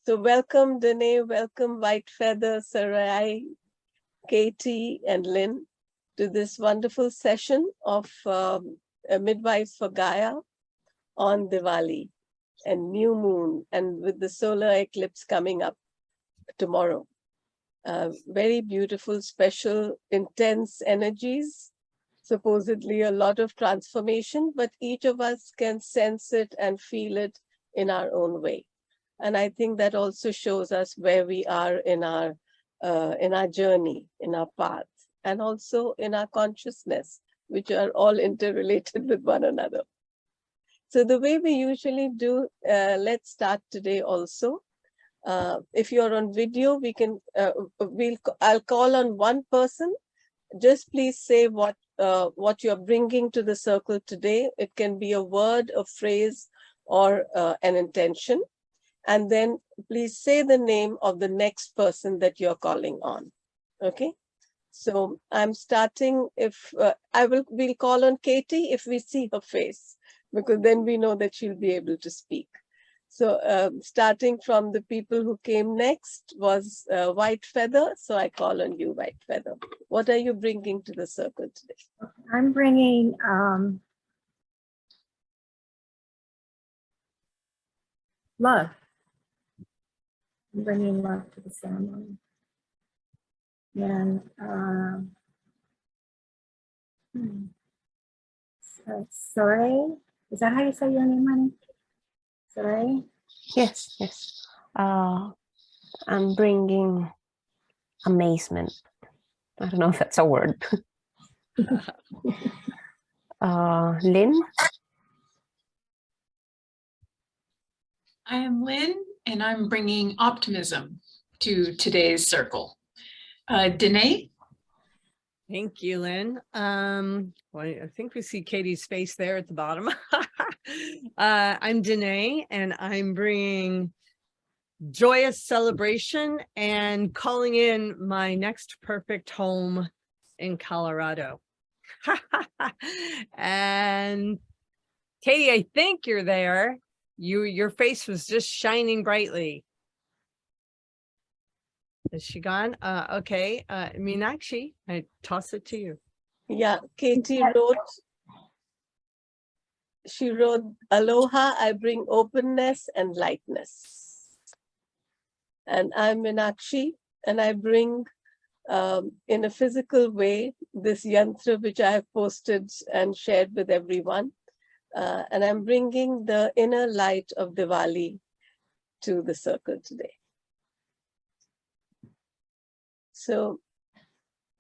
So welcome, Danae, welcome, White Feather, Sarai, Katie, and Lynn to this wonderful session of Midwives for Gaia on Diwali and new moon, and with the solar eclipse coming up tomorrow. Very beautiful, special, intense energies, supposedly a lot of transformation, but each of us can sense it and feel it in our own way. And I think that also shows us where we are in our journey, in our path, and also in our consciousness, which are all interrelated with one another. So the way we usually do, let's start today also. If you're on video, we can. I'll call on one person. Just please say what you're bringing to the circle today. It can be a word, a phrase, or an intention. And then please say the name of the next person that you're calling on. Okay. So I'm starting. If we'll call on Katie if we see her face, because then we know that she'll be able to speak. So starting from the people who came next was White Feather. So I call on you, White Feather. What are you bringing to the circle today? I'm bringing love. I'm bringing love to the ceremony. And Sarai, is that how you say your name, honey? Sarai? Yes, yes. I'm bringing amazement. I don't know if that's a word. Lynn? I am Lynn, and I'm bringing optimism to today's circle. Danae? Thank you, Lynn. Well, I think we see Katie's face there at the bottom. I'm Danae, and I'm bringing joyous celebration and calling in my next perfect home in Colorado. And Katie, I think you're there. Your face was just shining brightly. Is she gone? Okay. Meenakshi, I toss it to you. Yeah, Katie wrote. She wrote, "Aloha, I bring openness and lightness." And I'm Meenakshi, and I bring, in a physical way, this yantra which I have posted and shared with everyone. And I'm bringing the inner light of Diwali to the circle today. So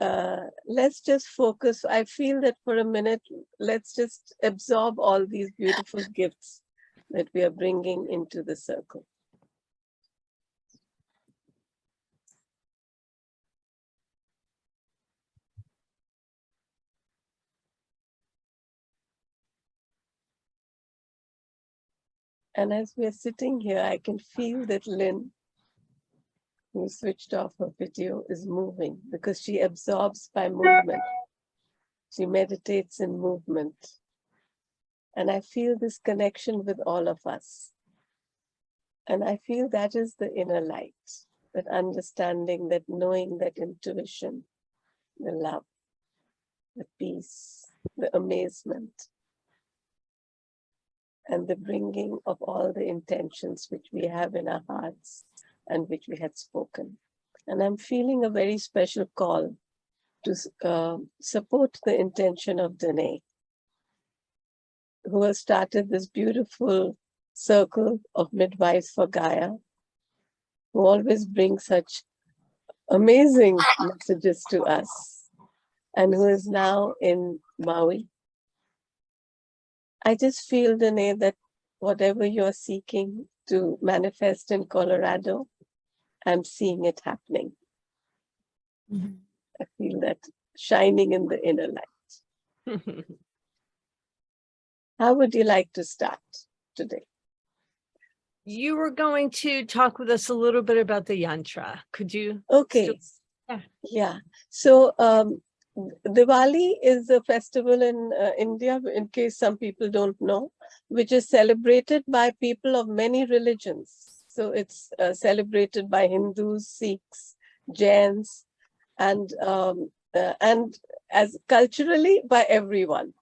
let's just focus. I feel that for a minute, let's just absorb all these beautiful gifts that we are bringing into the circle. And as we are sitting here, I can feel that Lynn, who switched off her video, is moving because she absorbs by movement. She meditates in movement. And I feel this connection with all of us. And I feel that is the inner light, that understanding, that knowing, that intuition, the love, the peace, the amazement, and the bringing of all the intentions which we have in our hearts and which we had spoken. And I'm feeling a very special call to support the intention of Danae, who has started this beautiful circle of midwives for Gaia, who always bring such amazing messages to us, and who is now in Maui. I just feel, Danae, that whatever you're seeking to manifest in Colorado, I'm seeing it happening. Mm-hmm. I feel that shining in the inner light. How would you like to start today? You were going to talk with us a little bit about the yantra. Could you? Okay. Yeah. So Diwali is a festival in India, in case some people don't know, which is celebrated by people of many religions. So it's celebrated by Hindus, Sikhs, Jains, and as culturally by everyone.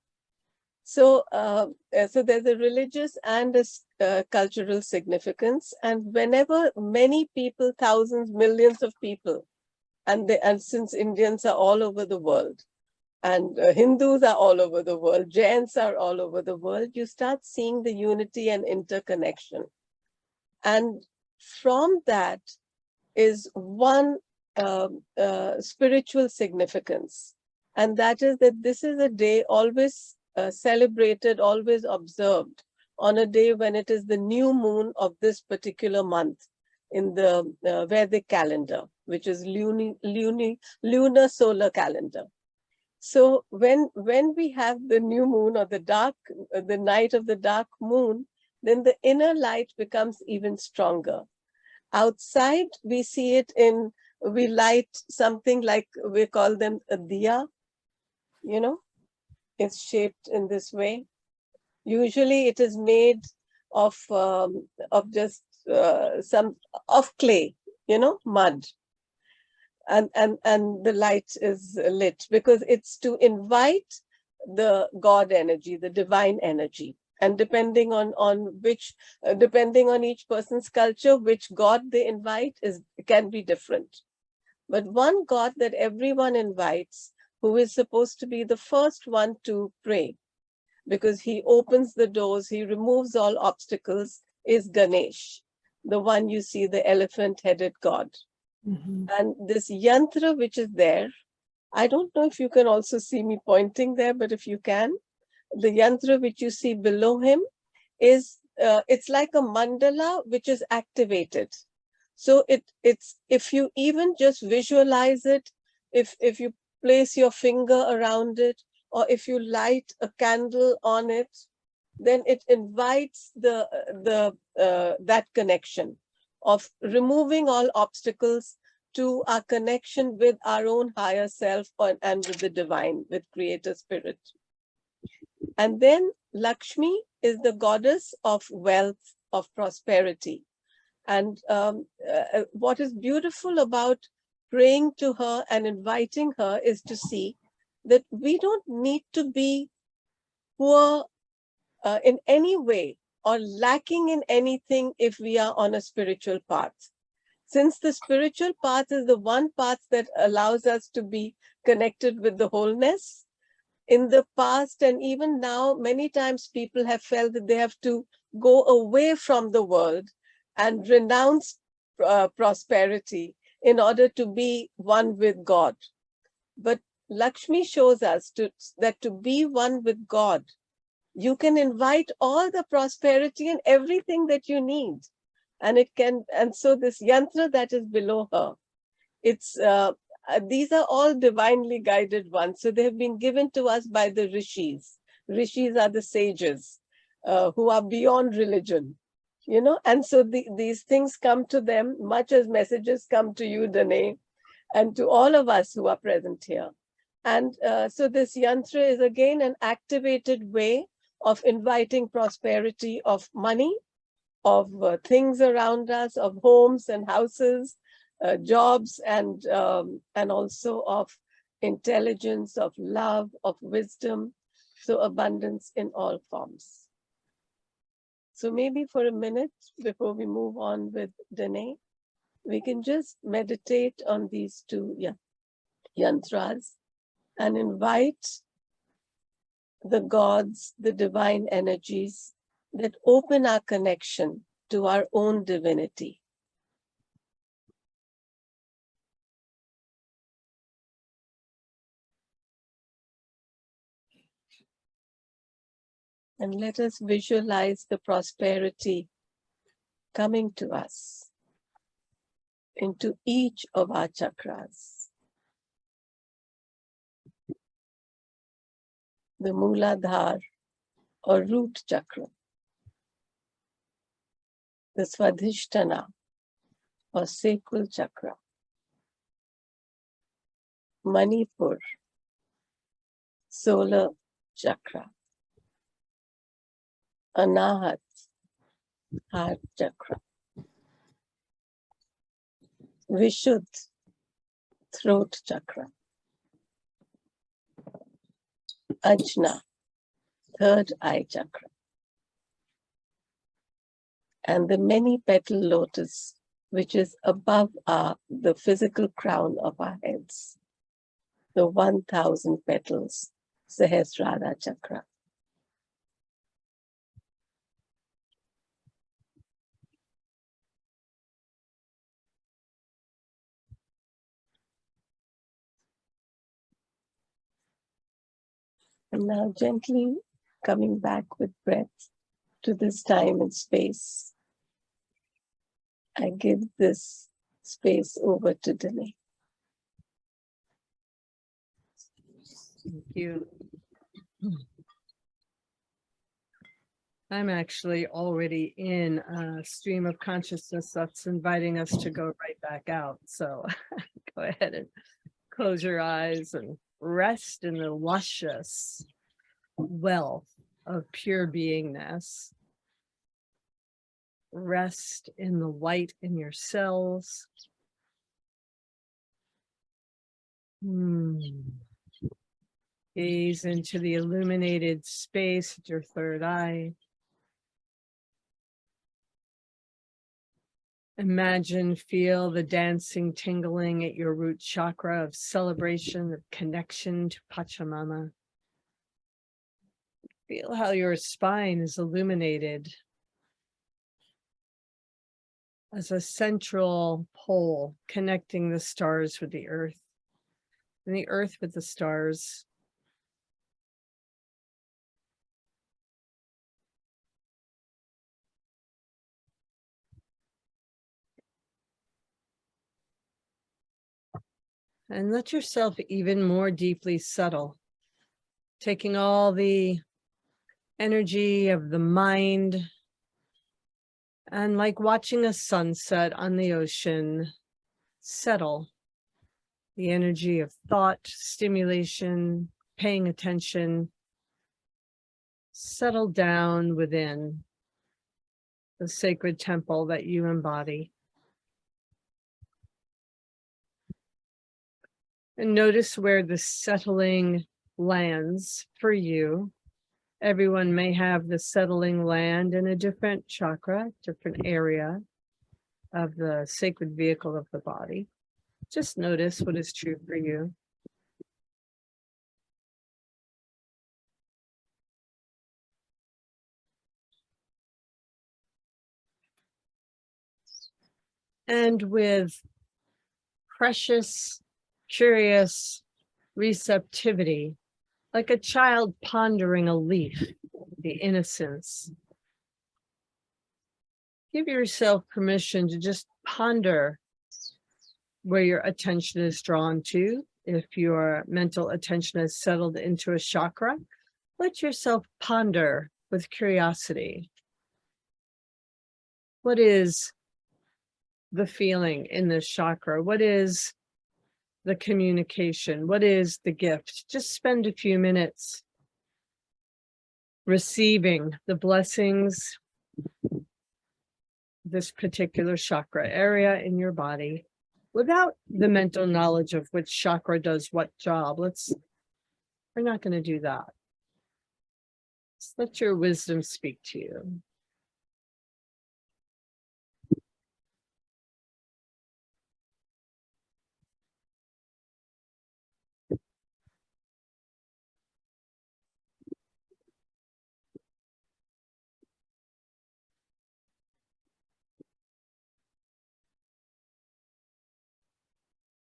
So, so there's a religious and a cultural significance. And whenever many people, thousands, millions of people, and since Indians are all over the world, and Hindus are all over the world, Jains are all over the world, you start seeing the unity and interconnection. And from that is one spiritual significance. And that is that this is a day always celebrated, always observed on a day when it is the new moon of this particular month in the Vedic calendar, which is lunar solar calendar. So when we have the new moon or the night of the dark moon, then the inner light becomes even stronger. Outside, we see it we light something like, we call them a diya, it's shaped in this way. Usually it is made of just of clay, mud. And the light is lit because it's to invite the God energy, the divine energy. And depending on each person's culture, which God they invite can be different. But one God that everyone invites, who is supposed to be the first one to pray, because he opens the doors, he removes all obstacles, is Ganesh, the one you see, the elephant-headed God. Mm-hmm. And this yantra which is there, I don't know if you can also see me pointing there, but if you can, the yantra which you see below him is, it's like a mandala which is activated. So it's, if you even just visualize it, if you place your finger around it, or if you light a candle on it, then it invites that connection of removing all obstacles to our connection with our own higher self and with the divine, with creator spirit. And then Lakshmi is the goddess of wealth, of prosperity. And what is beautiful about praying to her and inviting her is to see that we don't need to be poor in any way or lacking in anything if we are on a spiritual path. Since the spiritual path is the one path that allows us to be connected with the wholeness, in the past and even now, many times people have felt that they have to go away from the world and renounce prosperity in order to be one with God. But Lakshmi shows us that to be one with God, you can invite all the prosperity and everything that you need. And so this yantra that is below her, these are all divinely guided ones. So they have been given to us by the rishis. Rishis are the sages who are beyond religion, and so these things come to them much as messages come to you, Danae, and to all of us who are present here. And so this yantra is again an activated way of inviting prosperity of money, of things around us, of homes and houses, jobs, and also of intelligence, of love, of wisdom. So abundance in all forms. So maybe for a minute before we move on with Danae, we can just meditate on these two yantras and invite the gods, the divine energies that open our connection to our own divinity. And let us visualize the prosperity coming to us into each of our chakras. The Mooladhara or root chakra, the Swadhisthana or sacral chakra, Manipur, solar chakra, Anahat, heart chakra, Vishuddha, throat chakra. Ajna, third eye chakra. And the many petal lotus, which is above the physical crown of our heads. The 1,000 petals, Sahasrara chakra. And now gently coming back with breath to this time and space. I give this space over to Danae. Thank you. I'm actually already in a stream of consciousness that's inviting us to go right back out. So go ahead and close your eyes and rest in the luscious wealth of pure beingness. Rest in the light in your cells. Gaze into the illuminated space at your third eye. Imagine, feel the dancing, tingling at your root chakra of celebration, of connection to Pachamama. Feel how your spine is illuminated as a central pole connecting the stars with the earth, and the earth with the stars. And let yourself even more deeply settle, taking all the energy of the mind, and like watching a sunset on the ocean, settle the energy of thought, stimulation, paying attention, settle down within the sacred temple that you embody. And notice where the settling lands for you. Everyone may have the settling land in a different chakra, different area of the sacred vehicle of the body. Just notice what is true for you. And with precious, curious receptivity, like a child pondering a leaf, the innocence. Give yourself permission to just ponder where your attention is drawn to. If your mental attention is settled into a chakra, let yourself ponder with curiosity. What is the feeling in this chakra? What is the communication? What is the gift? Just spend a few minutes receiving the blessings of this particular chakra area in your body without the mental knowledge of which chakra does what job. We're not going to do that. Just let your wisdom speak to you.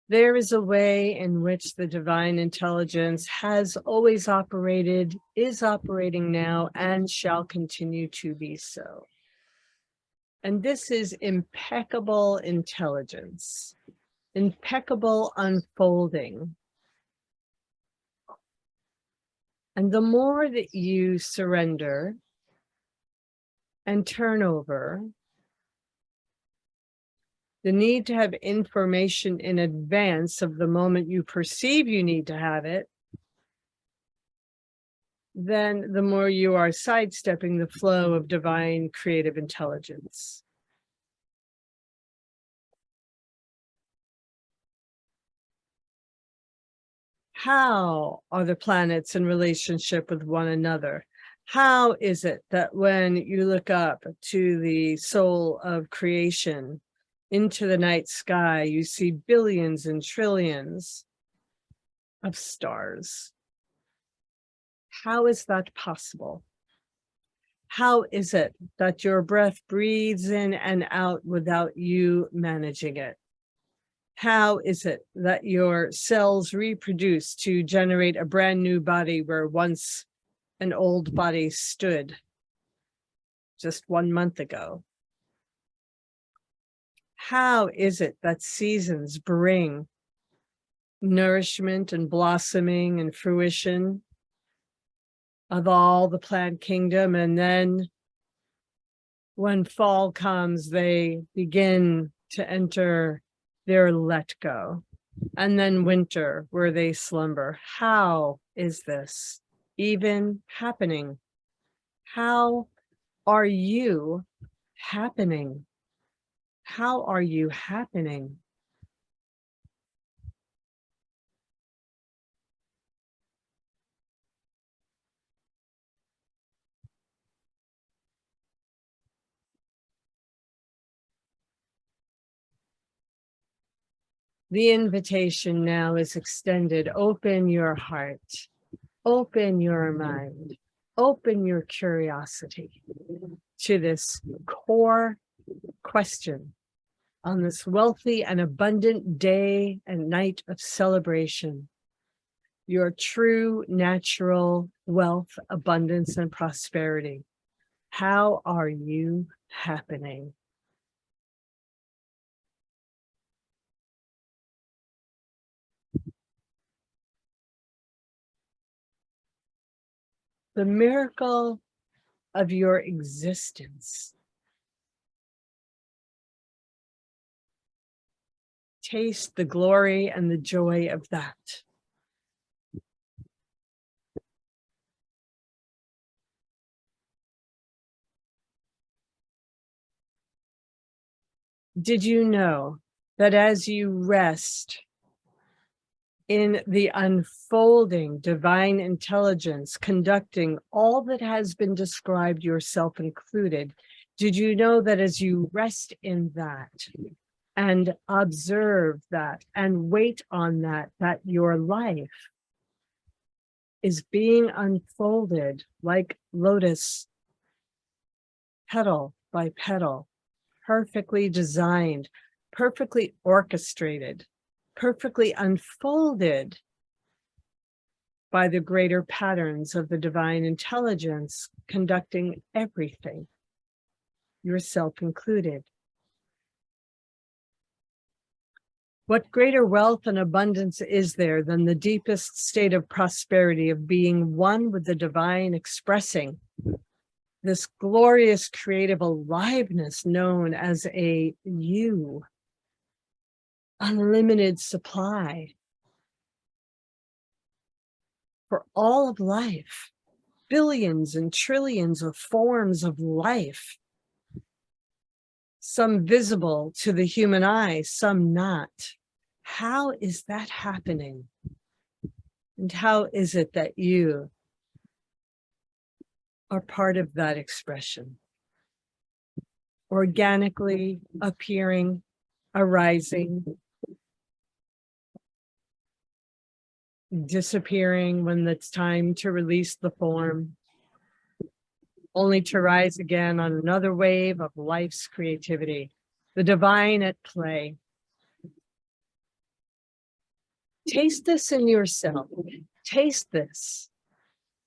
There is a way in which the divine intelligence has always operated, is operating now, and shall continue to be so. And this is impeccable intelligence, impeccable unfolding. And the more that you surrender and turn over the need to have information in advance of the moment you perceive you need to have it, then the more you are sidestepping the flow of divine creative intelligence. How are the planets in relationship with one another? How is it that when you look up to the soul of creation, into the night sky, you see billions and trillions of stars? How is that possible? How is it that your breath breathes in and out without you managing it? How is it that your cells reproduce to generate a brand new body where once an old body stood just 1 month ago? How is it that seasons bring nourishment and blossoming and fruition of all the plant kingdom, and then when fall comes, they begin to enter their let go, and then winter where they slumber? How is this even happening? How are you happening? How are you happening? The invitation now is extended. Open your heart, open your mind, open your curiosity to this core question on this wealthy and abundant day and night of celebration. Your true natural wealth, abundance, and prosperity. How are you happening? The miracle of your existence. Taste the glory and the joy of that. Did you know that as you rest in the unfolding divine intelligence conducting all that has been described, yourself included, did you know that as you rest in that and observe that and wait on that, that your life is being unfolded like lotus, petal by petal, perfectly designed, perfectly orchestrated, perfectly unfolded by the greater patterns of the divine intelligence conducting everything, yourself included? What greater wealth and abundance is there than the deepest state of prosperity of being one with the divine, expressing this glorious creative aliveness known as a you, unlimited supply for all of life, billions and trillions of forms of life, some visible to the human eye, some not. How is that happening? And how is it that you are part of that expression? Organically appearing, arising, disappearing when it's time to release the form, only to rise again on another wave of life's creativity, the divine at play. Taste this in yourself. Taste this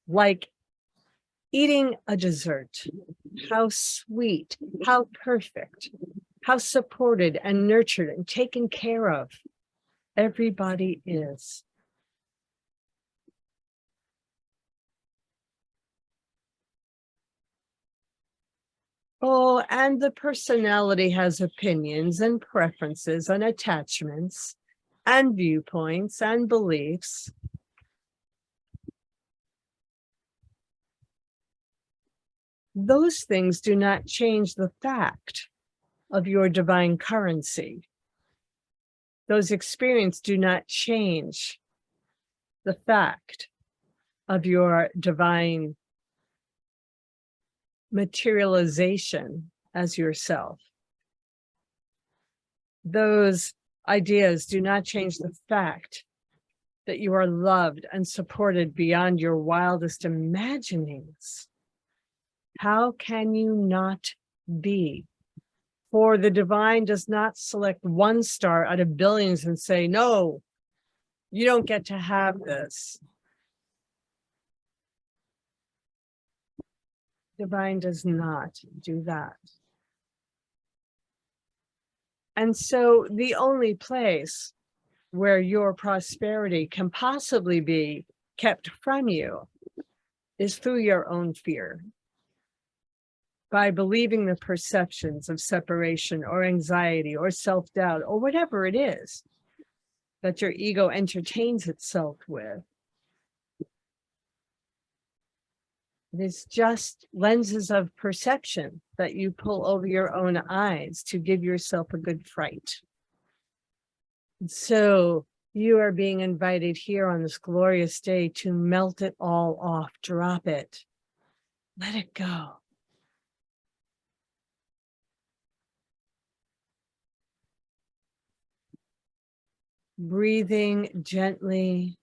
like eating a dessert. How sweet, how perfect, how supported and nurtured and taken care of everybody is. Oh, and the personality has opinions and preferences and attachments and viewpoints and beliefs. Those things do not change the fact of your divine currency. Those experiences do not change the fact of your divine materialization as yourself. Those ideas do not change the fact that you are loved and supported beyond your wildest imaginings. How can you not be? For the divine does not select one star out of billions and say, no, you don't get to have this. Divine does not do that. And so the only place where your prosperity can possibly be kept from you is through your own fear. By believing the perceptions of separation or anxiety or self-doubt or whatever it is that your ego entertains itself with. It is just lenses of perception that you pull over your own eyes to give yourself a good fright. So you are being invited here on this glorious day to melt it all off, drop it, let it go. Breathing gently.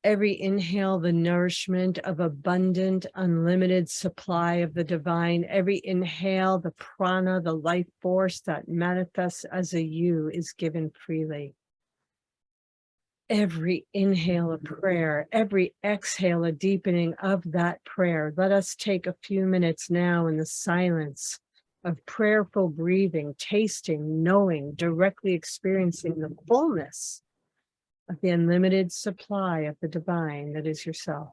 Every inhale, the nourishment of abundant, unlimited supply of the divine. Every inhale, the prana, the life force that manifests as a you is given freely. Every inhale, a prayer. Every exhale, a deepening of that prayer. Let us take a few minutes now in the silence of prayerful breathing, tasting, knowing, directly experiencing the fullness of the unlimited supply of the divine that is yourself.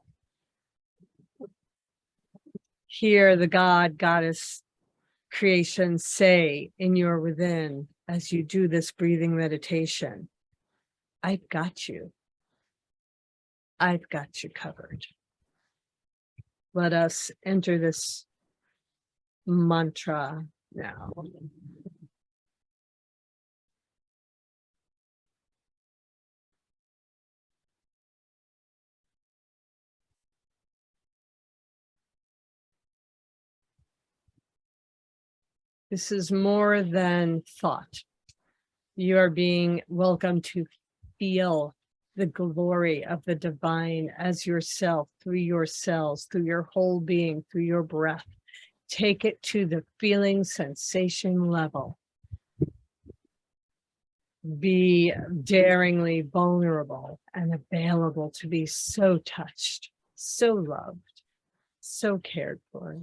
Hear the God, Goddess, creation say in your within as you do this breathing meditation, I've got you. I've got you covered. Let us enter this mantra now. This is more than thought. You are being welcomed to feel the glory of the divine as yourself, through your cells, through your whole being, through your breath. Take it to the feeling sensation level. Be daringly vulnerable and available to be so touched, so loved, so cared for.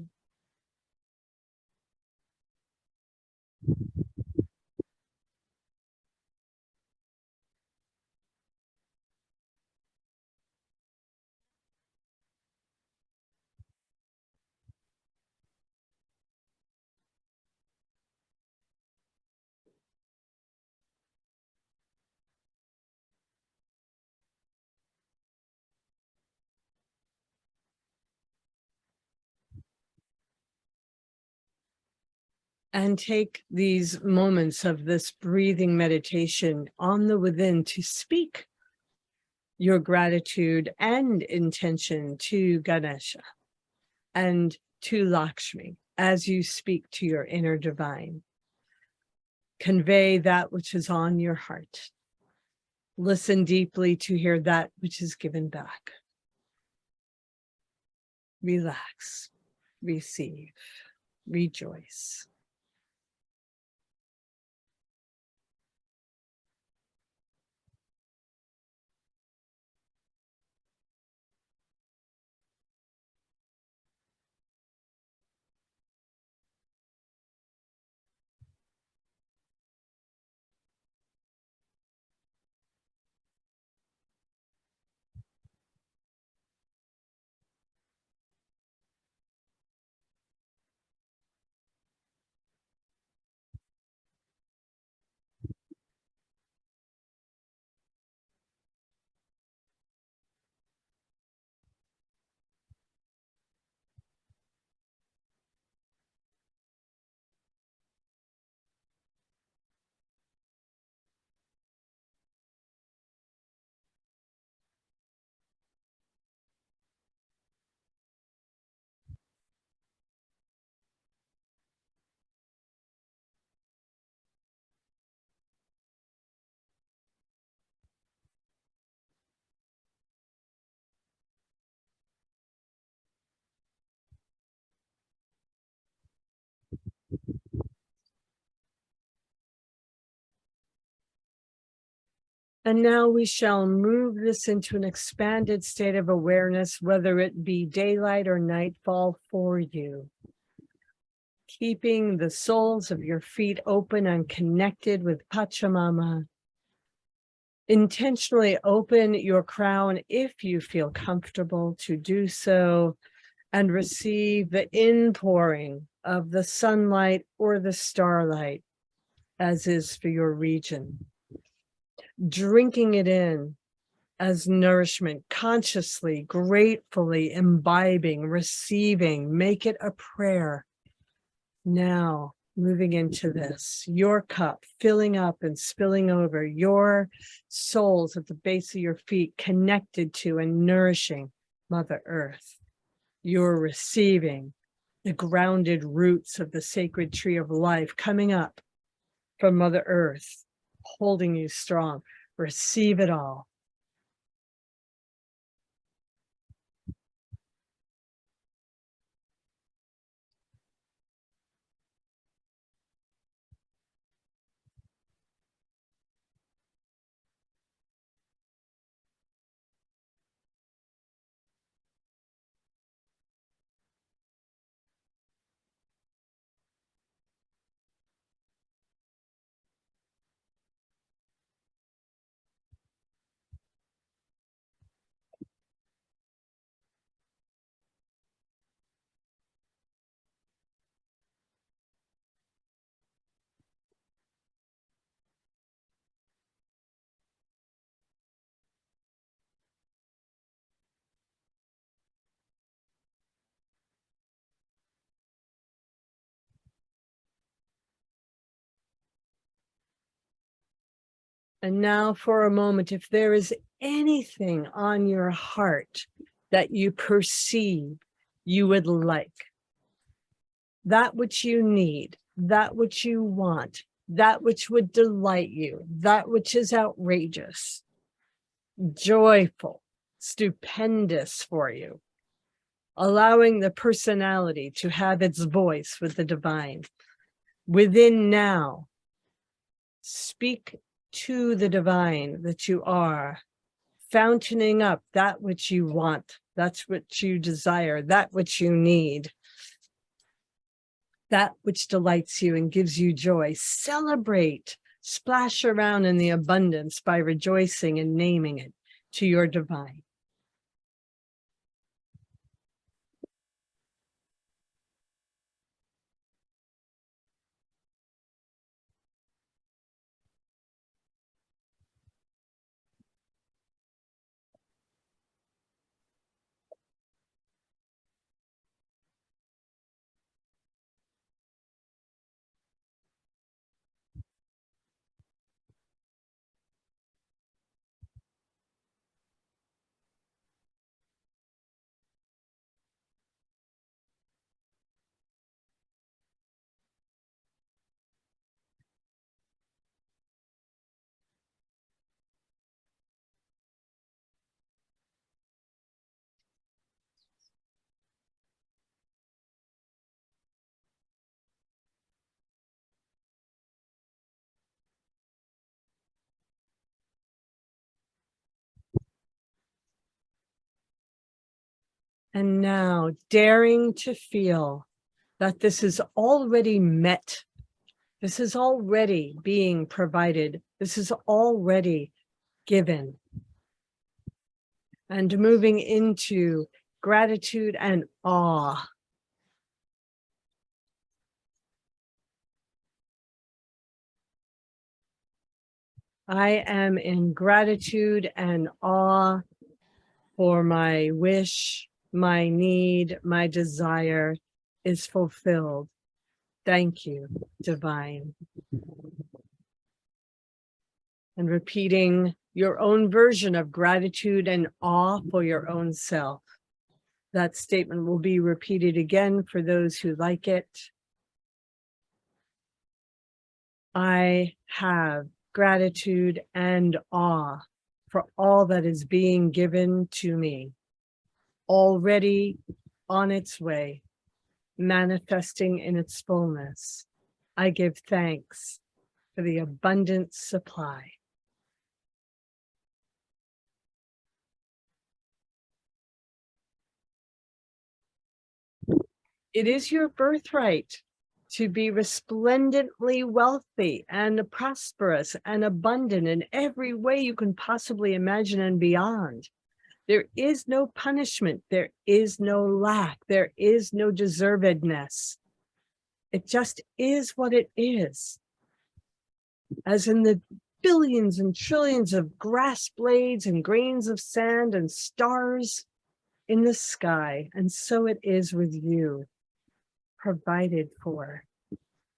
And take these moments of this breathing meditation on the within to speak your gratitude and intention to Ganesha and to Lakshmi as you speak to your inner divine. Convey that which is on your heart. Listen deeply to hear that which is given back. Relax, receive, rejoice. And now we shall move this into an expanded state of awareness, whether it be daylight or nightfall for you. Keeping the soles of your feet open and connected with Pachamama. Intentionally open your crown if you feel comfortable to do so, and receive the inpouring of the sunlight or the starlight, as is for your region. Drinking it in as nourishment, consciously, gratefully imbibing, receiving, make it a prayer. Now, moving into this, your cup filling up and spilling over, your soles at the base of your feet connected to and nourishing Mother Earth. You're receiving the grounded roots of the sacred tree of life coming up from Mother Earth, holding you strong. Receive it all. And now for a moment, if there is anything on your heart that you perceive you would like, that which you need, that which you want, that which would delight you, that which is outrageous, joyful, stupendous for you, allowing the personality to have its voice with the divine. Within now, speak to the divine that you are, fountaining up that which you want, that's what you desire, that which you need, that which delights you and gives you joy. Celebrate, splash around in the abundance by rejoicing and naming it to your divine. And now daring to feel that this is already met. This is already being provided. This is already given. And moving into gratitude and awe. I am in gratitude and awe for my wish, my need, my desire is fulfilled. Thank you, divine. And repeating your own version of gratitude and awe for your own self. That statement will be repeated again for those who like it. I have gratitude and awe for all that is being given to me, already on its way, manifesting in its fullness. I give thanks for the abundant supply. It is your birthright to be resplendently wealthy and prosperous and abundant in every way you can possibly imagine and beyond. There is no punishment. There is no lack. There is no deservedness. It just is what it is. As in the billions and trillions of grass blades and grains of sand and stars in the sky. And so it is with you. Provided for.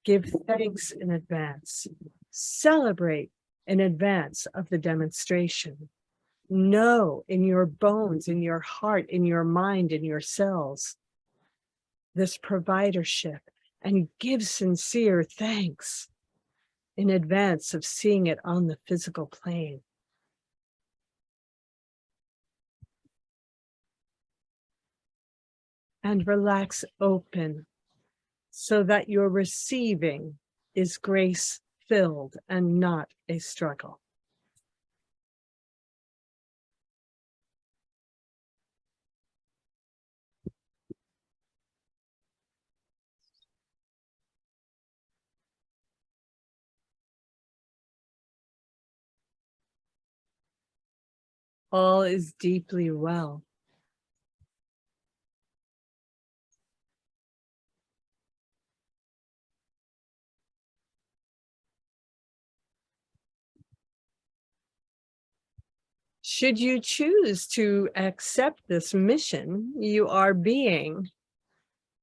Give thanks in advance. Celebrate in advance of the demonstration. Know in your bones, in your heart, in your mind, in your cells, this providership, and give sincere thanks in advance of seeing it on the physical plane. And relax open so that your receiving is grace-filled and not a struggle. All is deeply well. Should you choose to accept this mission, you are being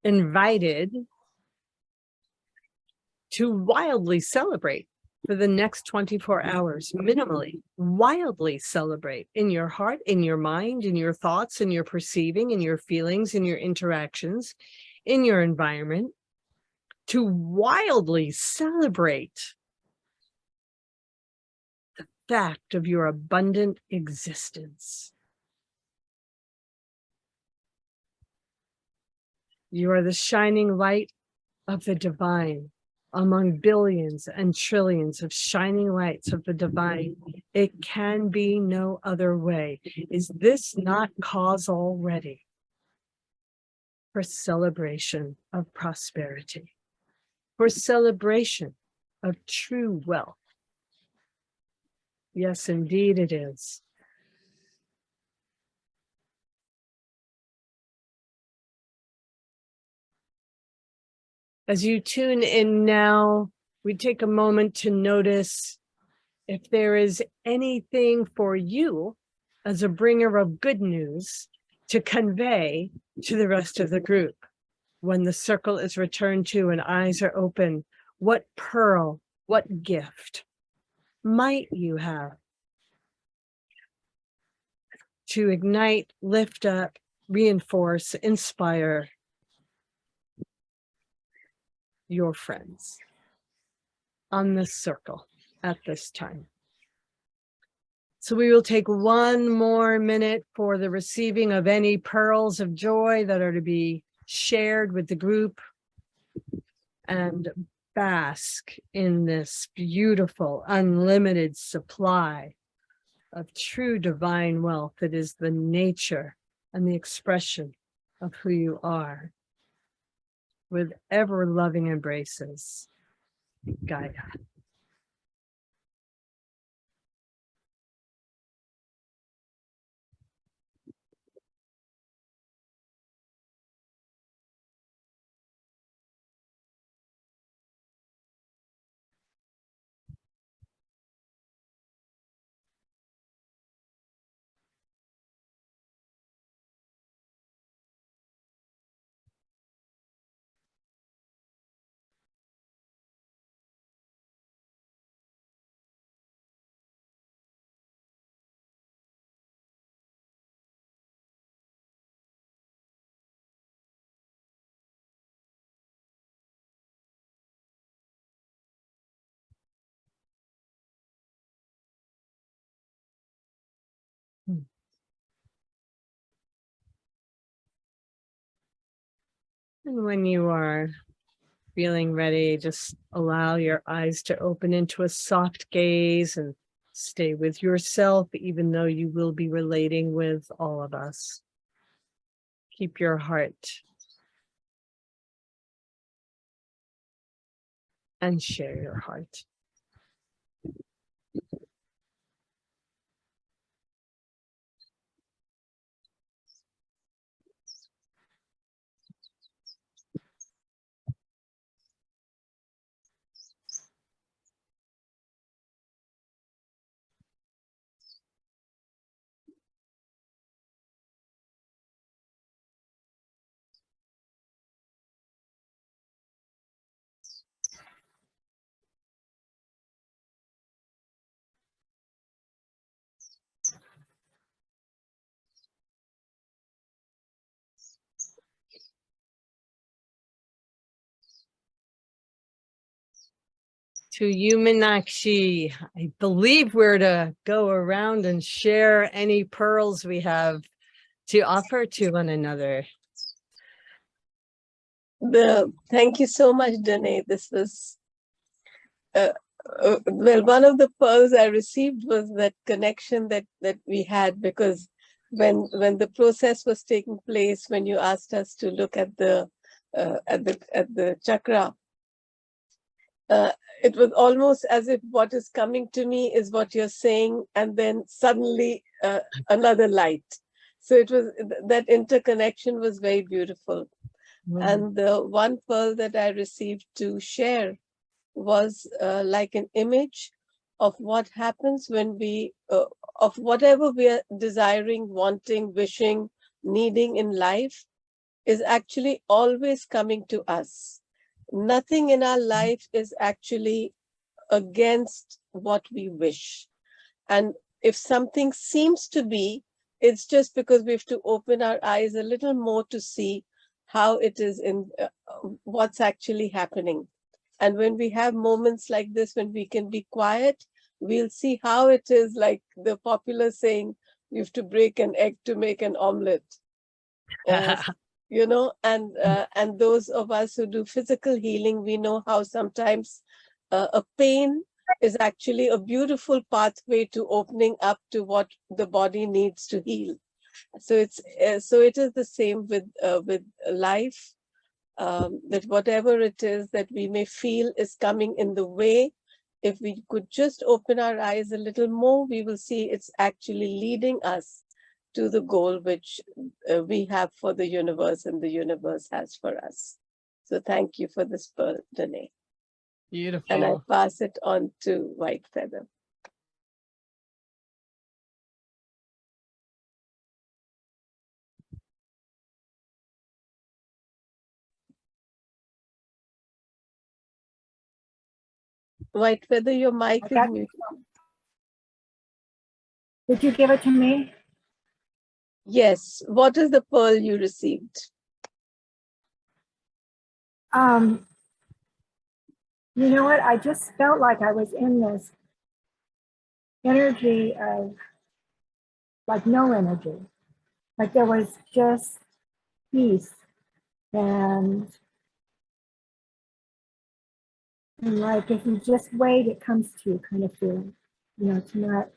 invited to wildly celebrate for the next 24 hours, minimally, wildly celebrate in your heart, in your mind, in your thoughts, in your perceiving, in your feelings, in your interactions, in your environment, to wildly celebrate the fact of your abundant existence. You are the shining light of the divine among billions and trillions of shining lights of the divine. It can be no other way. Is this not cause already for celebration of prosperity, for celebration of true wealth? Yes, indeed it is. As you tune in now, we take a moment to notice if there is anything for you as a bringer of good news to convey to the rest of the group. When the circle is returned to and eyes are open, what pearl, what gift might you have to ignite, lift up, reinforce, inspire your friends on this circle at this time? So we will take one more minute for the receiving of any pearls of joy that are to be shared with the group, and bask in this beautiful, unlimited supply of true divine wealth that is the nature and the expression of who you are. With ever loving embraces, Gaia. And when you are feeling ready, just allow your eyes to open into a soft gaze and stay with yourself, even though you will be relating with all of us. Keep your heart and share your heart. To you, Meenakshi, I believe we're to go around and share any pearls we have to offer to one another. Thank you so much, Danae. This was well, one of the pearls I received was that connection that we had, because when the process was taking place, when you asked us to look at the chakra, it was almost as if what is coming to me is what you're saying, and then suddenly another light. So it was that interconnection was very beautiful. And the one pearl that I received to share was like an image of what happens when we, of whatever we are desiring, wanting, wishing, needing in life is actually always coming to us. Nothing in our life is actually against what we wish. And if something seems to be, it's just because we have to open our eyes a little more to see how it is in what's actually happening. And when we have moments like this, when we can be quiet, we'll see how it is, like the popular saying, you have to break an egg to make an omelet. You know, and those of us who do physical healing, we know how sometimes a pain is actually a beautiful pathway to opening up to what the body needs to heal. So it is the same with life, that whatever it is that we may feel is coming in the way, if we could just open our eyes a little more, we will see it's actually leading us to the goal which we have for the universe and the universe has for us. So thank you for this pearl, Danae. Beautiful. And I pass it on to White Feather. White Feather, your mic is muted. Did you give it to me? Yes. What is the pearl you received? You know what? I just felt like I was in this energy of like no energy. Like there was just peace and like if you just wait, it comes to you kind of feeling, you know, to not.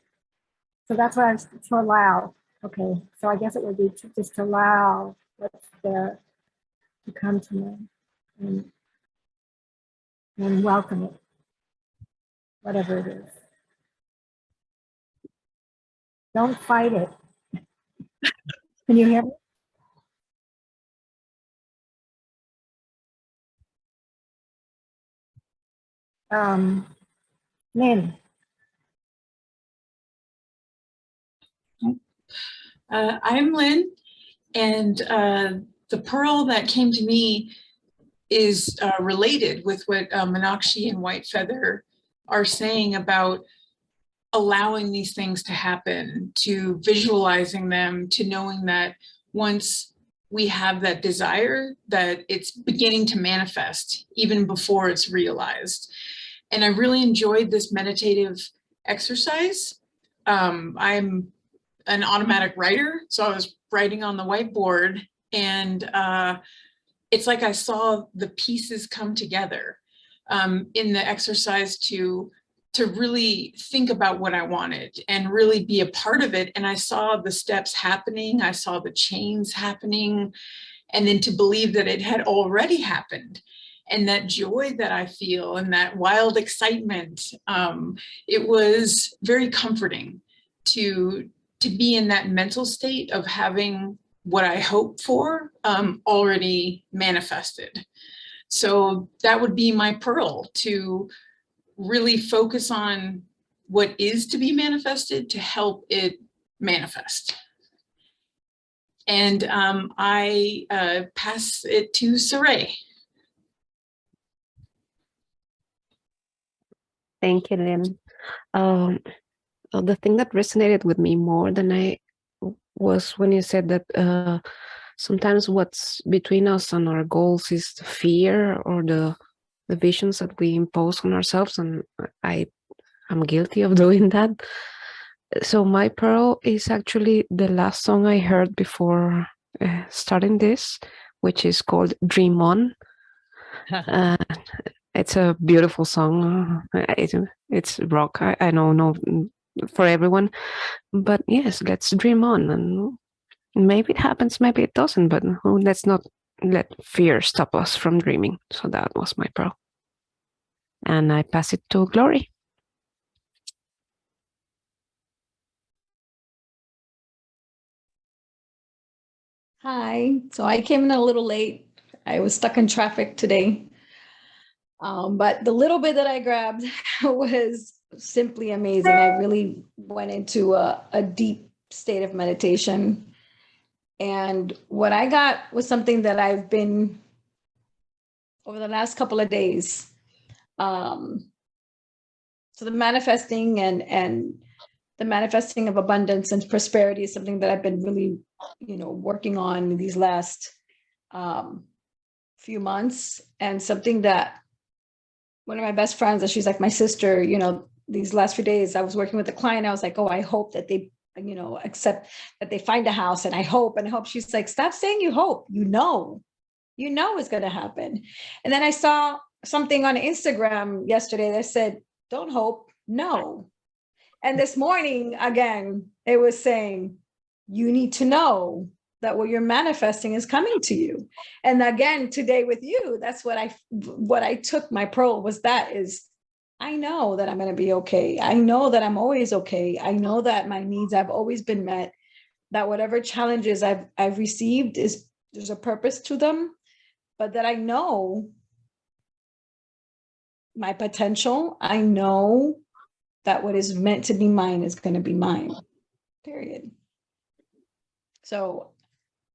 So that's why I was to allow. Okay, so I guess it would be to just allow what's there to come to me and welcome it, whatever it is. Don't fight it. Can you hear me? Lynn. I'm Lynn, and the pearl that came to me is related with what Meenakshi and White Feather are saying about allowing these things to happen, to visualizing them, to knowing that once we have that desire, that it's beginning to manifest even before it's realized. And I really enjoyed this meditative exercise. I'm an automatic writer, so I was writing on the whiteboard, and it's like I saw the pieces come together in the exercise to really think about what I wanted and really be a part of it. And I saw the steps happening, I saw the chains happening, and then to believe that it had already happened. and that joy that I feel and that wild excitement. It was very comforting to be in that mental state of having what I hope for already manifested. So that would be my pearl, to really focus on what is to be manifested to help it manifest. And I pass it to Saray. Thank you, Lynn. The thing that resonated with me more than I was when you said that sometimes what's between us and our goals is the fear or the visions that we impose on ourselves, and I'm guilty of doing that. So my pearl is actually the last song I heard before starting this, which is called Dream On. It's a beautiful song. It's rock. I know, no, for everyone, but yes, let's dream on, and maybe it happens, maybe it doesn't, but let's not let fear stop us from dreaming. So that was my pearl, and I pass it to Glory. Hi, so I came in a little late. I was stuck in traffic today. But the little bit that I grabbed was simply amazing. I really went into a deep state of meditation. And what I got was something that I've been over the last couple of days. So the manifesting and the manifesting of abundance and prosperity is something that I've been really, working on these last few months, and something that one of my best friends, that she's like my sister, these last few days I was working with a client. I was like, oh, I hope that they, accept that they find a house, and I hope. She's like, stop saying you hope, you know it's going to happen. And then I saw something on Instagram yesterday that said, don't hope, know. And this morning, again, it was saying, you need to know that what you're manifesting is coming to you. And again, today with you, that's what I took my pearl was that is, I know that I'm going to be okay. I know that I'm always okay. I know that my needs have always been met, that whatever challenges I've received there's a purpose to them, but that I know my potential. I know that what is meant to be mine is going to be mine, period. So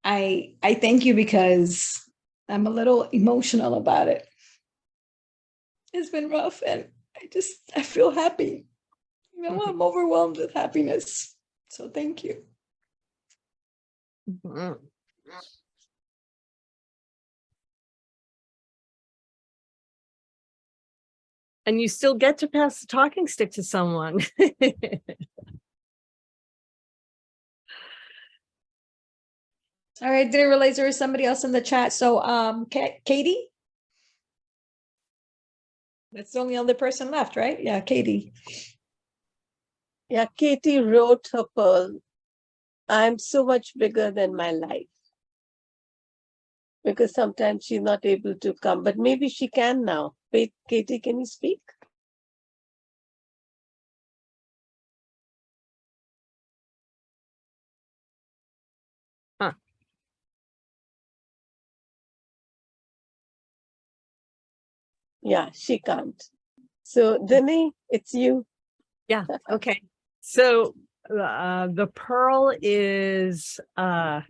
I thank you, because I'm a little emotional about it. It's been rough, and I feel happy. I'm overwhelmed with happiness. So thank you. And you still get to pass the talking stick to someone. All right, didn't realize there was somebody else in the chat. So Katie? That's the only other person left, right? Yeah, Katie. Yeah, Katie wrote her pearl. I'm so much bigger than my life. Because sometimes she's not able to come, but maybe she can now. Wait, Katie, can you speak? Huh. Yeah, she can't. So, Danae, it's you. Yeah. Okay. So the pearl is I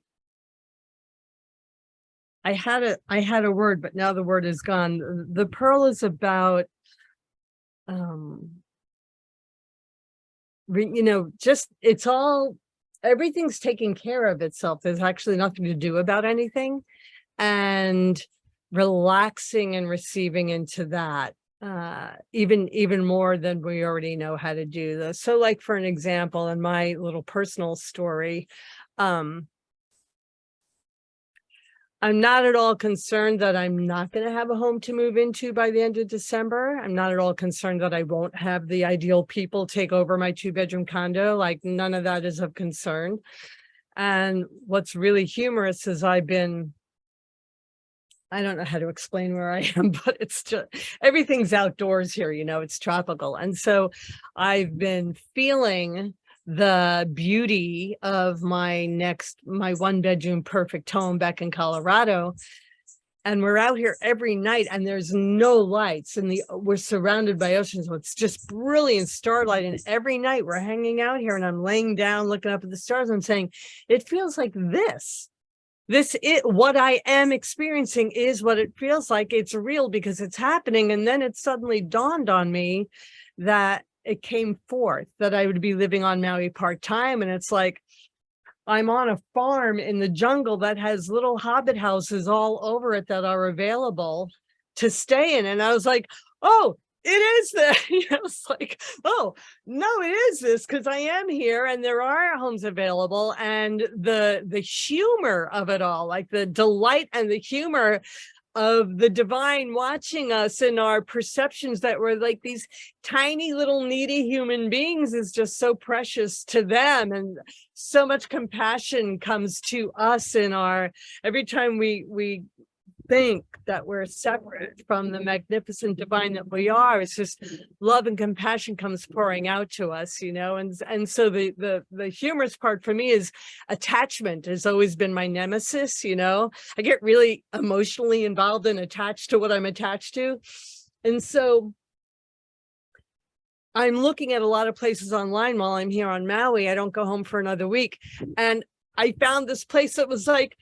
had a word, but now the word is gone. The pearl is about just everything's taking care of itself. There's actually nothing to do about anything, and relaxing and receiving into that even more than we already know how to do this. So like, for an example, in my little personal story, I'm not at all concerned that I'm not going to have a home to move into by the end of December. I'm not at all concerned that I won't have the ideal people take over my 2-bedroom condo. Like, none of that is of concern. And what's really humorous is I've been I don't know how to explain where I am, but it's just, everything's outdoors here, you know, it's tropical. And so I've been feeling the beauty of my 1-bedroom perfect home back in Colorado. And we're out here every night and there's no lights and we're surrounded by oceans. So it's just brilliant starlight. And every night we're hanging out here and I'm laying down, looking up at the stars and saying, it feels like what I am experiencing is what it feels like. It's real because it's happening. And then it suddenly dawned on me that it came forth that I would be living on Maui part-time. And it's like, I'm on a farm in the jungle that has little hobbit houses all over it that are available to stay in. And I was like, oh, it is that. I was like, oh, no, it is this because I am here and there are homes available. And the humor of it all, like the delight and the humor of the divine watching us and our perceptions that we're like these tiny little needy human beings is just so precious to them. And so much compassion comes to us in every time we think that we're separate from the magnificent divine that we are. It's just love and compassion comes pouring out to us, you know. And so the humorous part for me is attachment has always been my nemesis, you know. I get really emotionally involved and attached to what I'm attached to. And so I'm looking at a lot of places online while I'm here on Maui. I don't go home for another week. And I found this place that was like,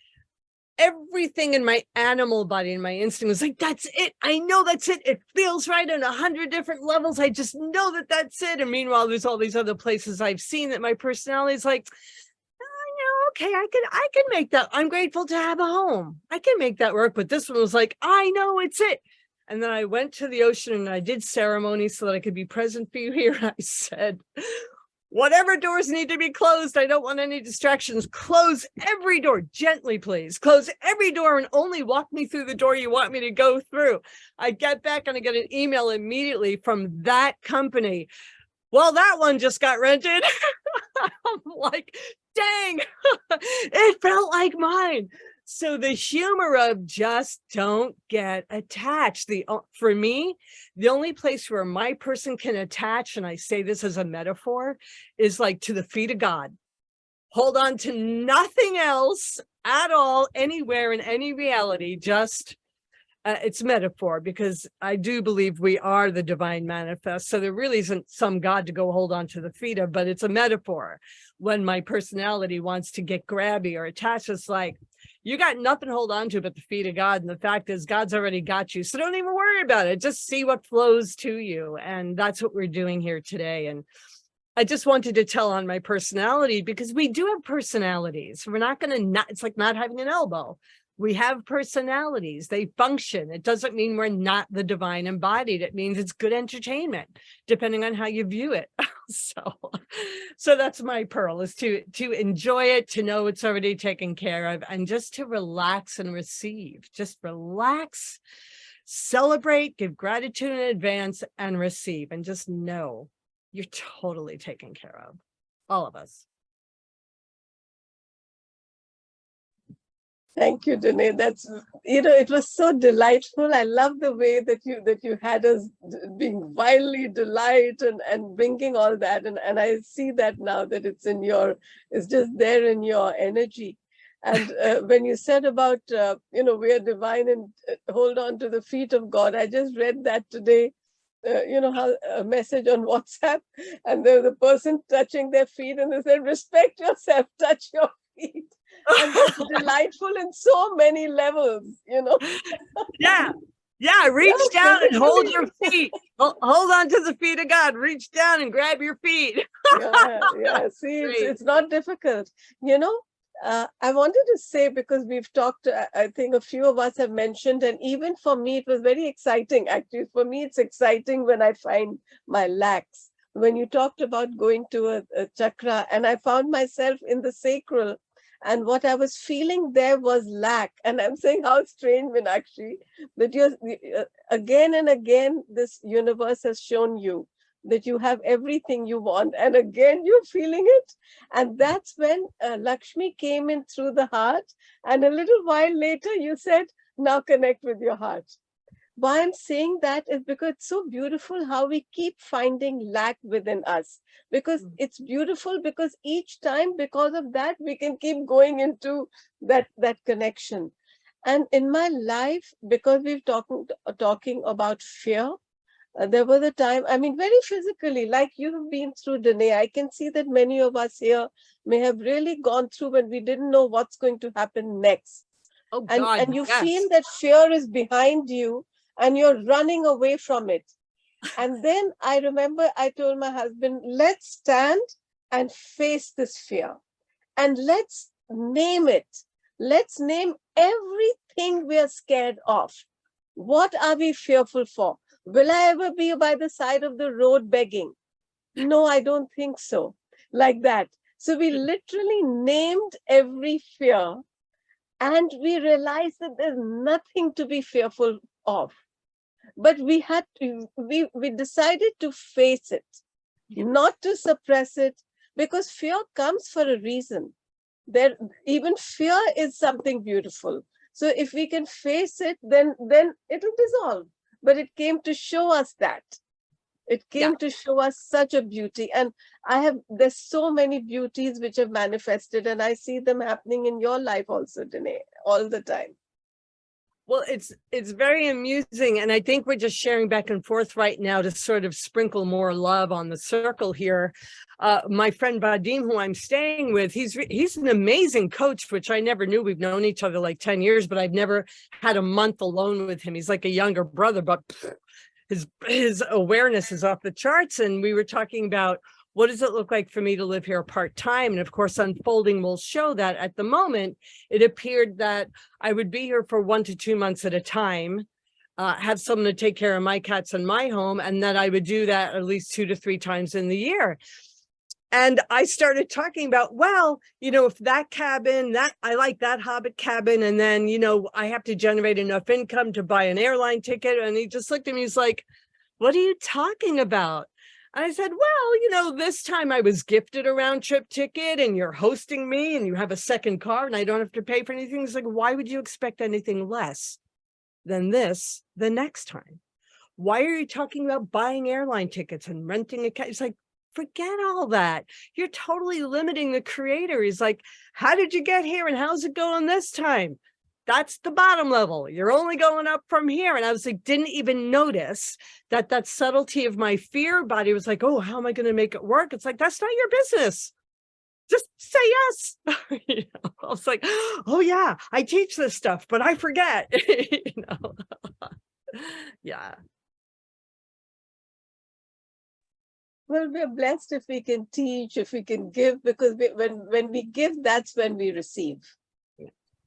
everything in my animal body and my instinct was like, that's it. I know that's it. It feels right on 100 different levels. I just know that that's it. And meanwhile, there's all these other places I've seen that my personality is like, oh, yeah, okay, I can make that. I'm grateful to have a home. I can make that work. But this one was like, I know it's it. And then I went to the ocean and I did ceremony so that I could be present for you here. I said, whatever doors need to be closed, I don't want any distractions. Close every door, gently, please. Close every door and only walk me through the door you want me to go through. I get back and I get an email immediately from that company. Well, that one just got rented. I'm like, dang, it felt like mine. So the humor of just don't get attached. For me, the only place where my person can attach, and I say this as a metaphor, is like to the feet of God. Hold on to nothing else at all, anywhere in any reality, just it's metaphor because I do believe we are the divine manifest. So there really isn't some God to go hold on to the feet of, but it's a metaphor. When my personality wants to get grabby or attached, it's like, you got nothing to hold on to but the feet of God. And the fact is God's already got you. So don't even worry about it. Just see what flows to you. And that's what we're doing here today. And I just wanted to tell on my personality because we do have personalities. We're not going to it's like not having an elbow. We have personalities. They function. It doesn't mean we're not the divine embodied. It means it's good entertainment, depending on how you view it. So that's my pearl, is to enjoy it, to know it's already taken care of, and just to relax and receive. Just relax, celebrate, give gratitude in advance, and receive, and just know you're totally taken care of, all of us. Thank you, Danae. That's, it was so delightful. I love the way that you had us being wildly delighted and bringing all that. And I see that now that it's just there in your energy. And when you said about, we are divine and hold on to the feet of God, I just read that today. How a message on WhatsApp, and there was a person touching their feet and they said, respect yourself, touch your feet. And that's delightful in so many levels, Yeah, reach down and hold your feet. Hold on to the feet of God. Reach down and grab your feet. yeah. See, it's not difficult. I wanted to say, because we've talked, I think a few of us have mentioned, and even for me, it was very exciting. Actually, for me, it's exciting when I find my lacks. When you talked about going to a chakra, and I found myself in the sacral, and what I was feeling there was lack. And I'm saying, how strange, Meenakshi, that again and again, this universe has shown you that you have everything you want. And again, you're feeling it. And that's when Lakshmi came in through the heart. And a little while later, you said, Now connect with your heart. Why I'm saying that is because it's so beautiful how we keep finding lack within us. Because it's beautiful because each time, because of that, we can keep going into that connection. And in my life, because we've talking about fear, there was a time, I mean, very physically, like you have been through, Danae. I can see that many of us here may have really gone through when we didn't know what's going to happen next. Oh God, And you yes. feel that fear is behind you and you're running away from it. And then I remember I told my husband, let's stand and face this fear and let's name it. Let's name everything we are scared of. What are we fearful for? Will I ever be by the side of the road begging? No, I don't think so. Like that. So we literally named every fear and we realized that there's nothing to be fearful of. But we decided to face it, not to suppress it, because fear comes for a reason. Even fear is something beautiful. So if we can face it, then it'll dissolve. But it came to show us that. It came to show us such a beauty. And there's so many beauties which have manifested, and I see them happening in your life also, Danae, all the time. Well, it's very amusing. And I think we're just sharing back and forth right now to sort of sprinkle more love on the circle here. My friend Vadim, who I'm staying with, he's an amazing coach, which I never knew. We've known each other like 10 years, but I've never had a month alone with him. He's like a younger brother, but his awareness is off the charts. And we were talking about, what does it look like for me to live here part-time? And of course, unfolding will show that at the moment, it appeared that I would be here for 1 to 2 months at a time, have someone to take care of my cats in my home, and that I would do that at least 2 to 3 times in the year. And I started talking about, well, if that cabin, I like that Hobbit cabin, and then, I have to generate enough income to buy an airline ticket. And he just looked at me, he's like, what are you talking about? And I said, well, this time I was gifted a round trip ticket and you're hosting me and you have a second car and I don't have to pay for anything. It's like, why would you expect anything less than this the next time? Why are you talking about buying airline tickets and renting a car? It's like, forget all that. You're totally limiting the creator. He's like, how did you get here and how's it going this time? That's the bottom level. You're only going up from here. And I was like, didn't even notice that subtlety of my fear body was like, oh, how am I going to make it work? It's like, that's not your business. Just say yes. I was like, oh yeah, I teach this stuff, but I forget. Yeah. Well, we're blessed if we can teach, if we can give, because when we give, that's when we receive.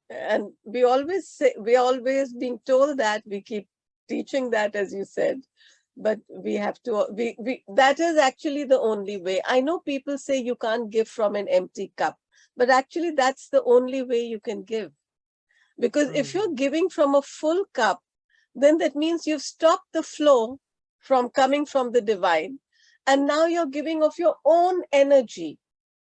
And we're always being told that, we keep teaching that, as you said, but we have to, that is actually the only way. I know people say you can't give from an empty cup, but actually that's the only way you can give. Because if you're giving from a full cup, then that means you've stopped the flow from coming from the divine. And now you're giving of your own energy.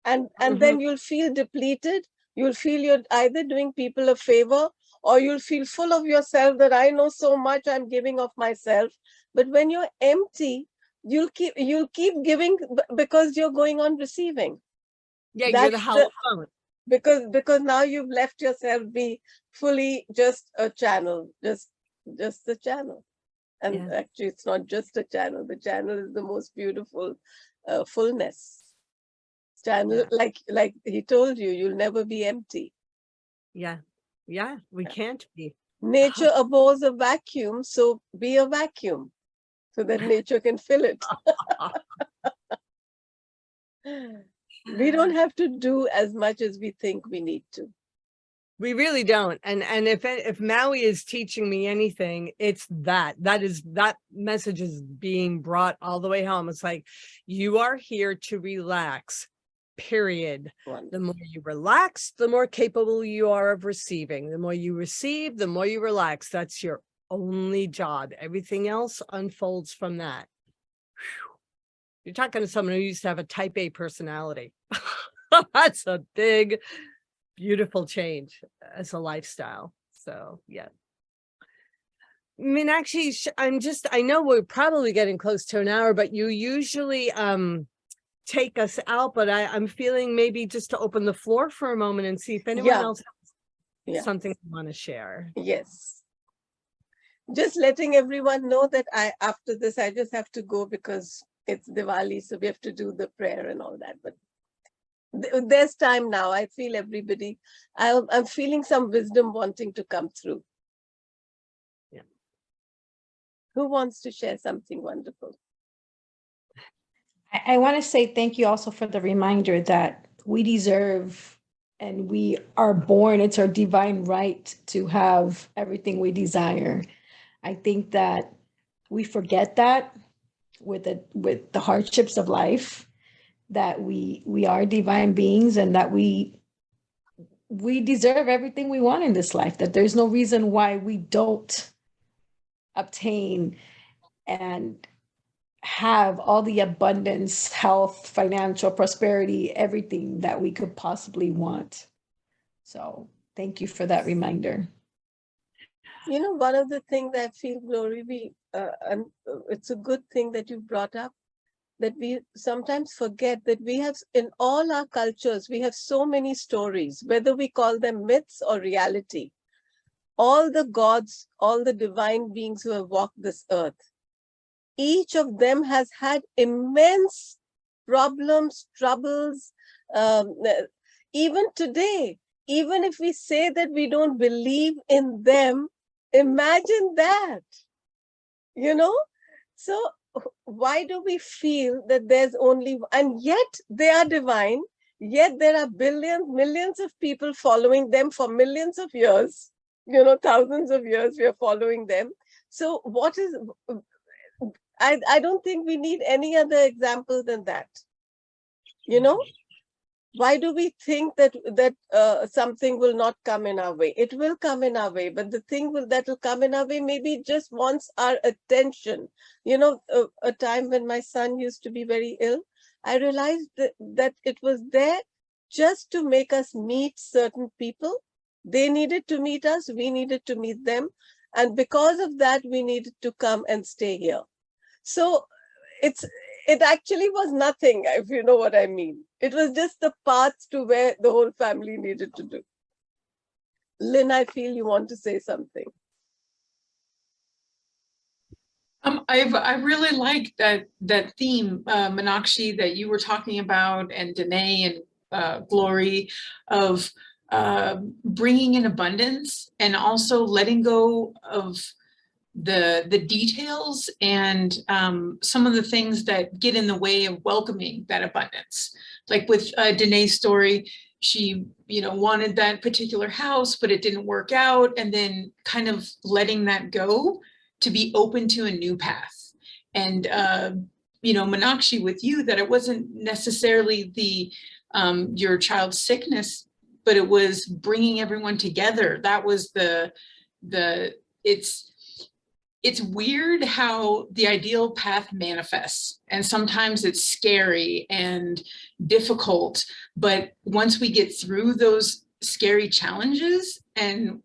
And then you'll feel depleted. You'll feel you're either doing people a favor or you'll feel full of yourself that I know so much, I'm giving of myself. But when you're empty, you'll keep giving because you're going on receiving. Yeah, you're the hollow phone. Because now you've left yourself be fully just a channel, just the channel. And actually, it's not just a channel. The channel is the most beautiful fullness. Channel, like he told you, you'll never be empty. Yeah, we can't be. Nature abhors a vacuum, so be a vacuum so that nature can fill it. We don't have to do as much as we think we need to. We really don't. And if Maui is teaching me anything, it's that message is being brought all the way home. It's like, you are here to relax, period. Wonderful. The more you relax, the more capable you are of receiving. The more you receive, the more you relax. That's your only job. Everything else unfolds from that. Whew. You're talking to someone who used to have a type A personality. That's a big, beautiful change as a lifestyle. So yeah, Meenakshi, I know we're probably getting close to an hour, but you usually take us out, but I'm feeling maybe just to open the floor for a moment and see if anyone Yeah. else has Yeah. something they want to share. Yes. Just letting everyone know that after this, I just have to go because it's Diwali, so we have to do the prayer and all that. But there's time now. I feel everybody, I'm feeling some wisdom wanting to come through. Yeah. Who wants to share something wonderful? I want to say thank you also for the reminder that we deserve and we are born, it's our divine right to have everything we desire. I think that we forget that with the hardships of life, that we are divine beings and that we deserve everything we want in this life, that there's no reason why we don't obtain and have all the abundance, health, financial prosperity, everything that we could possibly want. So thank you for that reminder. You know, one of the things that I feel, Glory, it's a good thing that you brought up, that we sometimes forget that we have, in all our cultures, we have so many stories, whether we call them myths or reality. All the gods, all the divine beings who have walked this earth, each of them has had immense problems, troubles. Even today, even if we say that we don't believe in them, imagine that, you know? So why do we feel that there's only, and yet they are divine, yet there are billions, millions of people following them for millions of years, you know, thousands of years we are following them. So what is, I don't think we need any other example than that. You know, why do we think that something will not come in our way? It will come in our way, but the thing that will come in our way maybe just wants our attention. You know, a time when my son used to be very ill, I realized that it was there just to make us meet certain people. They needed to meet us, we needed to meet them. And because of that, we needed to come and stay here. So it actually was nothing, if you know what I mean. It was just the path to where the whole family needed to do. Lynn, I feel you want to say something. I really like that theme, Meenakshi, that you were talking about, and Danae and Glory, of bringing in abundance and also letting go of the details and some of the things that get in the way of welcoming that abundance. Like with Danae's story, she, you know, wanted that particular house, but it didn't work out, and then kind of letting that go to be open to a new path. And you know, Meenakshi, with you, that it wasn't necessarily the your child's sickness, but it was bringing everyone together. That was it's weird how the ideal path manifests, and sometimes it's scary and difficult, but once we get through those scary challenges, and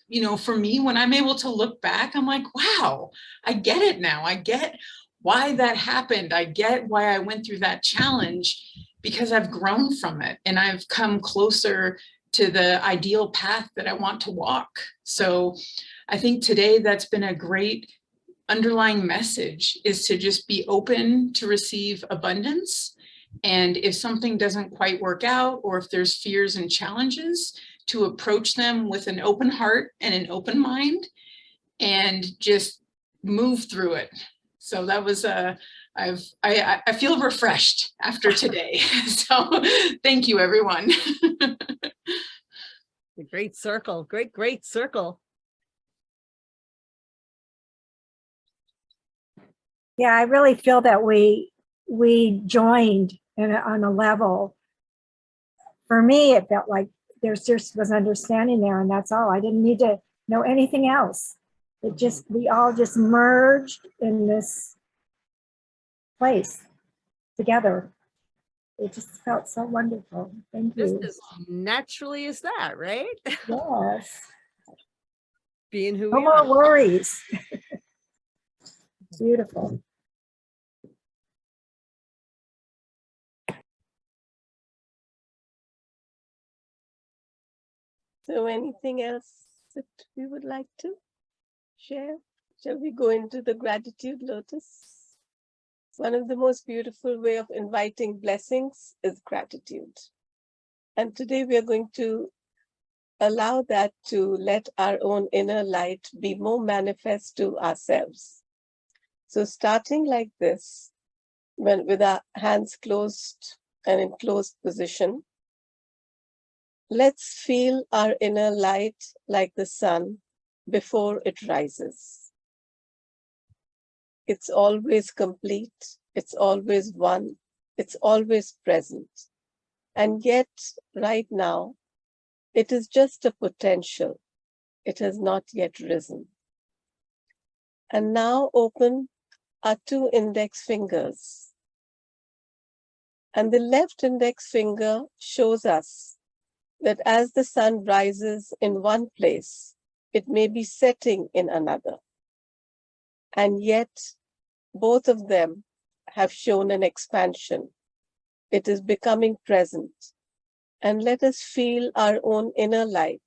you know, for me, when I'm able to look back, I'm like, wow, I get it now. I get why that happened. I get why I went through that challenge, because I've grown from it and I've come closer to the ideal path that I want to walk. So I think today that's been a great underlying message, is to just be open to receive abundance. And if something doesn't quite work out, or if there's fears and challenges, to approach them with an open heart and an open mind and just move through it. So that was I feel refreshed after today. So thank you, everyone. A great circle, great circle. Yeah, I really feel that we joined on a level. For me, it felt like there's just was understanding there, and that's all. I didn't need to know anything else. It just, we all just merged in this place together. It just felt so wonderful. Thank Just you. as naturally as that, right? Yes. being who No we more are. worries. Beautiful. So anything else that we would like to share? Shall we go into the gratitude lotus? One of the most beautiful way of inviting blessings is gratitude. And today we are going to allow that to let our own inner light be more manifest to ourselves. So starting like this, with our hands closed and in closed position, let's feel our inner light like the sun before it rises. It's always complete, it's always one, it's always present. And yet, right now, it is just a potential. It has not yet risen. And now open our 2 index fingers. And the left index finger shows us that as the sun rises in one place, it may be setting in another. And yet, both of them have shown an expansion. It is becoming present. And let us feel our own inner light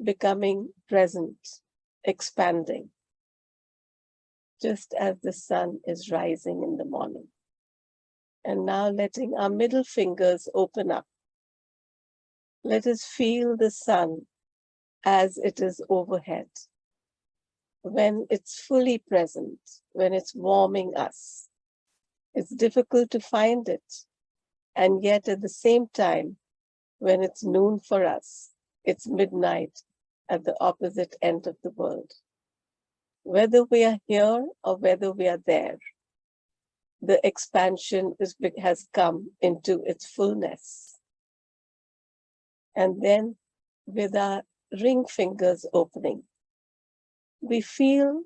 becoming present, expanding, just as the sun is rising in the morning. And now letting our middle fingers open up. Let us feel the sun as it is overhead. When it's fully present, when it's warming us. It's difficult to find it. And yet at the same time, when it's noon for us, it's midnight at the opposite end of the world. Whether we are here or whether we are there, the expansion has come into its fullness. And then with our ring fingers opening, we feel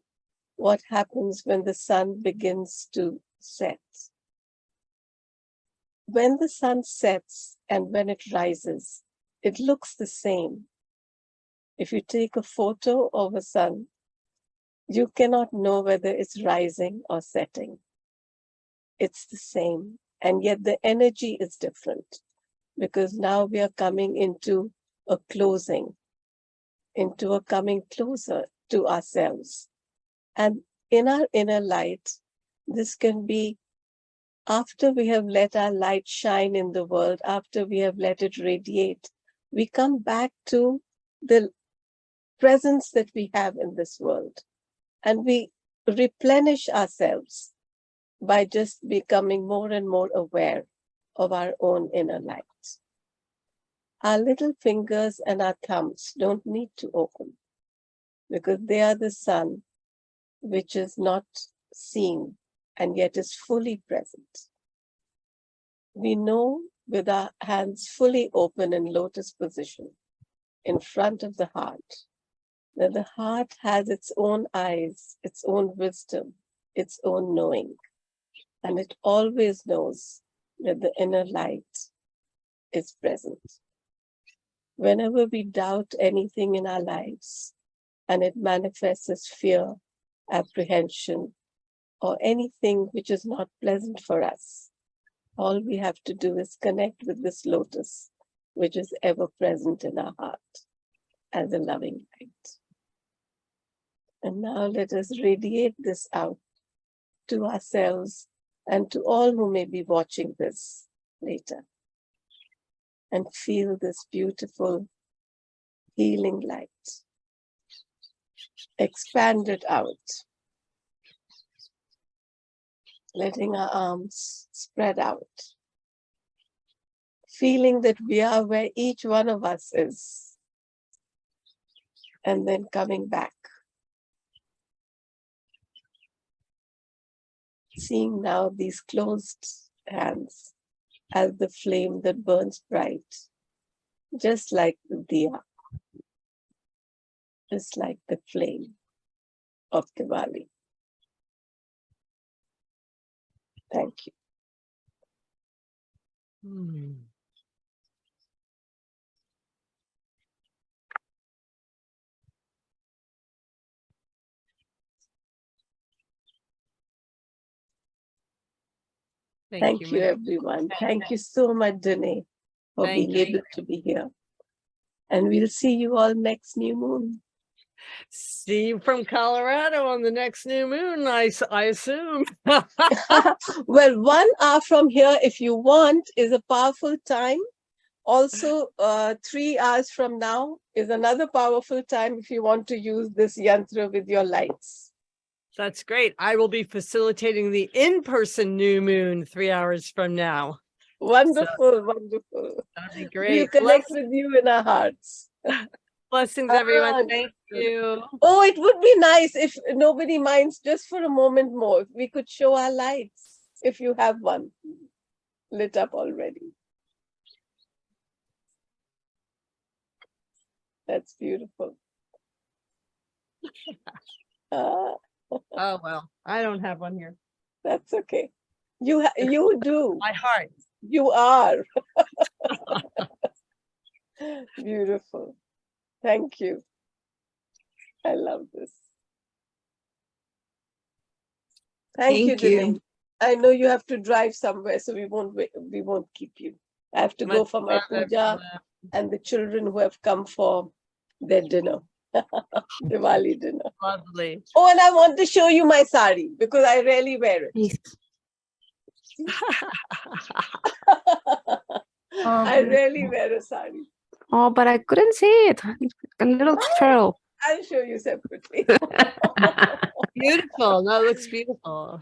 what happens when the sun begins to set. When the sun sets and when it rises, it looks the same. If you take a photo of a sun, you cannot know whether it's rising or setting. It's the same, and yet the energy is different because now we are coming into a closing, into a coming closer to ourselves. And in our inner light, this can be after we have let our light shine in the world, after we have let it radiate, we come back to the presence that we have in this world. And we replenish ourselves by just becoming more and more aware of our own inner light. Our little fingers and our thumbs don't need to open because they are the sun which is not seen and yet is fully present. We know with our hands fully open in lotus position in front of the heart, that the heart has its own eyes, its own wisdom, its own knowing. And it always knows that the inner light is present. Whenever we doubt anything in our lives, and it manifests as fear, apprehension, or anything which is not pleasant for us, all we have to do is connect with this lotus, which is ever present in our heart as a loving light. And now let us radiate this out to ourselves and to all who may be watching this later. And feel this beautiful healing light. Expand it out. Letting our arms spread out. Feeling that we are where each one of us is. And then coming back. Seeing now these closed hands as the flame that burns bright, just like the diya, just like the flame of Diwali. Thank you. Hmm. Thank you, Mary. everyone. Thank you so much, Danae, for Thank being able to be here. And we'll see you all next new moon. See you from Colorado on the next new moon, I assume. Well, 1 hour from here, if you want, is a powerful time. Also, 3 hours from now is another powerful time if you want to use this yantra with your lights. That's great. I will be facilitating the in-person new moon 3 hours from now. Wonderful, wonderful. That'd be We'll great. connect with you in our hearts. Blessings, everyone. Ah, Thank you. Oh, it would be nice if nobody minds, just for a moment more, if we could show our lights, if you have one lit up already. That's beautiful. Ah, Oh, well, I don't have one here. that's okay. You do. My heart. You are. Beautiful. Thank you. I love this. Thank you, Thank you. Danae. I know you have to drive somewhere, so we won't keep you. I have to go for my love, puja everyone. and the children who have come for their dinner, Diwali dinner. Lovely. Oh, and I want to show you my sari because I rarely wear it. Yes. I rarely wear a sari. Oh, but I couldn't see it. A little trail. I'll show you separately. Beautiful. That looks beautiful.